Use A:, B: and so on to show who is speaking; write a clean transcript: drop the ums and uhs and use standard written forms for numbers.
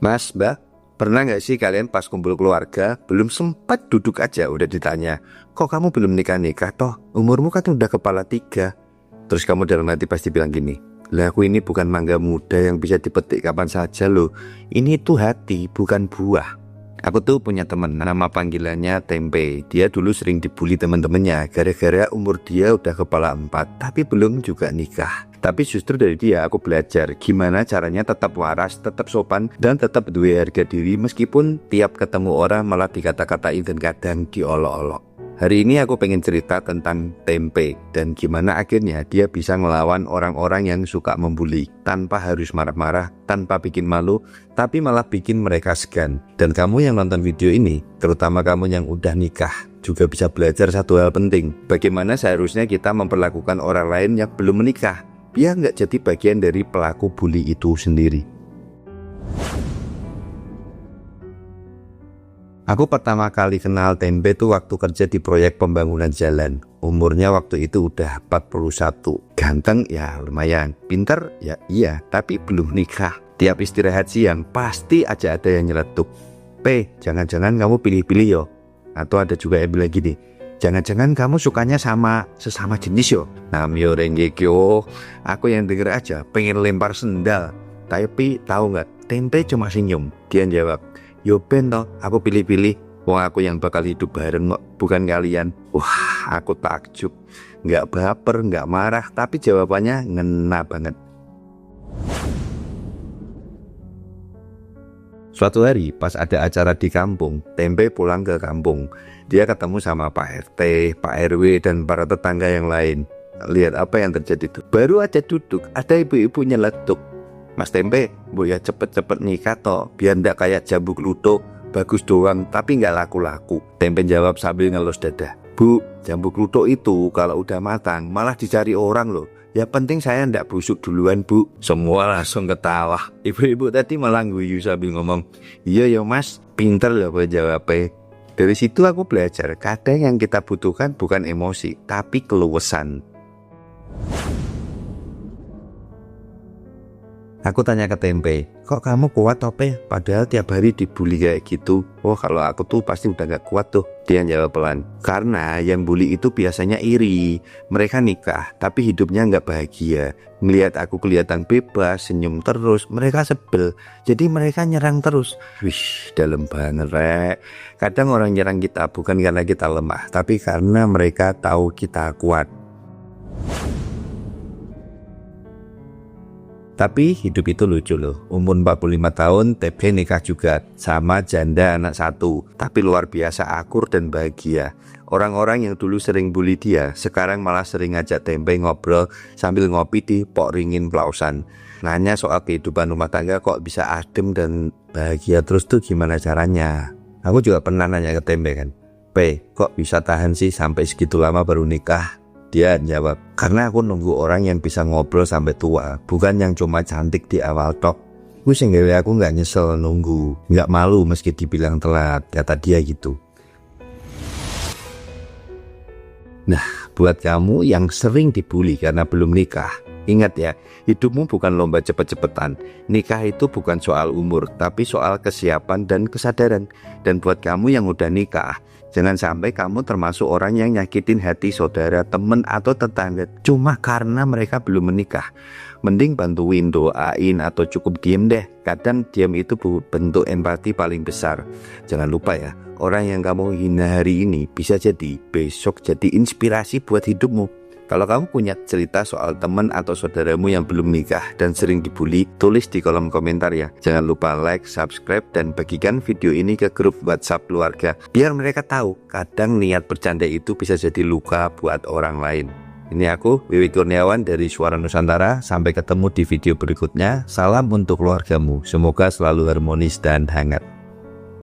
A: Mas, Mbak, pernah nggak sih kalian pas kumpul keluarga belum sempat duduk aja udah ditanya, kok kamu belum nikah-nikah toh? Umurmu kan udah kepala 3. Terus kamu dalam hati pasti bilang gini, lah aku ini bukan mangga muda yang bisa dipetik kapan saja loh. Ini tuh hati, bukan buah. Aku tuh punya temen, nama panggilannya Tempe. Dia dulu sering dibully teman-temannya gara-gara umur dia udah kepala 4, tapi belum juga nikah. Tapi justru dari dia aku belajar gimana caranya tetap waras, tetap sopan, dan tetap duwe harga diri meskipun tiap ketemu orang malah dikata-katain dan kadang diolok-olok. Hari ini aku pengen cerita tentang Tempe dan gimana akhirnya dia bisa ngelawan orang-orang yang suka membuli tanpa harus marah-marah, tanpa bikin malu, tapi malah bikin mereka segan. Dan kamu yang nonton video ini, terutama kamu yang udah nikah, juga bisa belajar satu hal penting. Bagaimana seharusnya kita memperlakukan orang lain yang belum menikah, biar nggak jadi bagian dari pelaku bully itu sendiri. Aku pertama kali kenal Tempe tuh waktu kerja di proyek pembangunan jalan. Umurnya waktu itu udah 41. Ganteng ya lumayan, pinter ya iya, tapi belum nikah. Tiap istirahat siang pasti aja ada yang nyeletuk, jangan-jangan kamu pilih-pilih yo. Atau ada juga yang bilang gini, jangan-jangan kamu sukanya sama sesama jenis yo. Namyo renggekyo, aku yang denger aja pengen lempar sendal. Tapi tahu nggak, Tempe cuma senyum. Dia jawab, yo ben toh, aku pilih-pilih. Wong aku yang bakal hidup bareng kok, bukan kalian. Wah, aku takjub. Nggak baper, nggak marah, tapi jawabannya ngena banget. Suatu hari pas ada acara di kampung, Tempe pulang ke kampung. Dia ketemu sama Pak RT, Pak RW, dan para tetangga yang lain. Lihat apa yang terjadi tuh. Baru aja duduk, ada ibu-ibu nyeletuk, Mas Tempe, bu ya cepet-cepet nikah toh, biar ndak kayak jambu kluthuk, bagus doang tapi nggak laku-laku. Tempe jawab sambil ngelus dada, Bu, jambu kluthuk itu kalau udah matang malah dicari orang loh. Ya penting saya ndak busuk duluan bu. Semua langsung ketawa. Ibu-ibu tadi malah guyu sambil ngomong, iya ya mas, pinter loh jawabnya. Dari situ aku belajar, kadang yang kita butuhkan bukan emosi, tapi keluasan. Aku tanya ke Tempe, kok kamu kuat tope? Padahal tiap hari dibully kayak gitu. Oh kalau aku tuh pasti udah gak kuat tuh. Dia jawab pelan, karena yang bully itu biasanya iri. Mereka nikah tapi hidupnya gak bahagia. Melihat aku kelihatan bebas, senyum terus, mereka sebel. Jadi mereka nyerang terus. Wih, dalam banget rek. Kadang orang nyerang kita bukan karena kita lemah, tapi karena mereka tahu kita kuat. Tapi hidup itu lucu loh. Umur 45 tahun, Tempe nikah juga sama janda anak 1. Tapi luar biasa akur dan bahagia. Orang-orang yang dulu sering bully dia, sekarang malah sering ngajak Tempe ngobrol sambil ngopi di Pok Ringin Plausan. Nanya soal kehidupan rumah tangga kok bisa adem dan bahagia terus tuh gimana caranya. Aku juga pernah nanya ke Tempe kan, kok bisa tahan sih sampai segitu lama baru nikah? Dia jawab, karena aku nunggu orang yang bisa ngobrol sampai tua, bukan yang cuma cantik di awal tok. Gue sehingga aku gak nyesel nunggu, gak malu meski dibilang telat, kata dia gitu. Nah, buat kamu yang sering dibully karena belum nikah, ingat ya, hidupmu bukan lomba cepet-cepetan. Nikah itu bukan soal umur, tapi soal kesiapan dan kesadaran. Dan buat kamu yang udah nikah, jangan sampai kamu termasuk orang yang nyakitin hati saudara, temen, atau tetangga cuma karena mereka belum menikah. Mending bantuin, doain, atau cukup diem deh. Kadang diem itu bentuk empati paling besar. Jangan lupa ya, orang yang kamu hina hari ini bisa jadi besok jadi inspirasi buat hidupmu. Kalau kamu punya cerita soal teman atau saudaramu yang belum nikah dan sering dibully, tulis di kolom komentar ya. Jangan lupa like, subscribe, dan bagikan video ini ke grup WhatsApp keluarga. Biar mereka tahu, kadang niat bercanda itu bisa jadi luka buat orang lain. Ini aku, Wiwi Kurniawan dari Suara Nusantara. Sampai ketemu di video berikutnya. Salam untuk keluargamu. Semoga selalu harmonis dan hangat.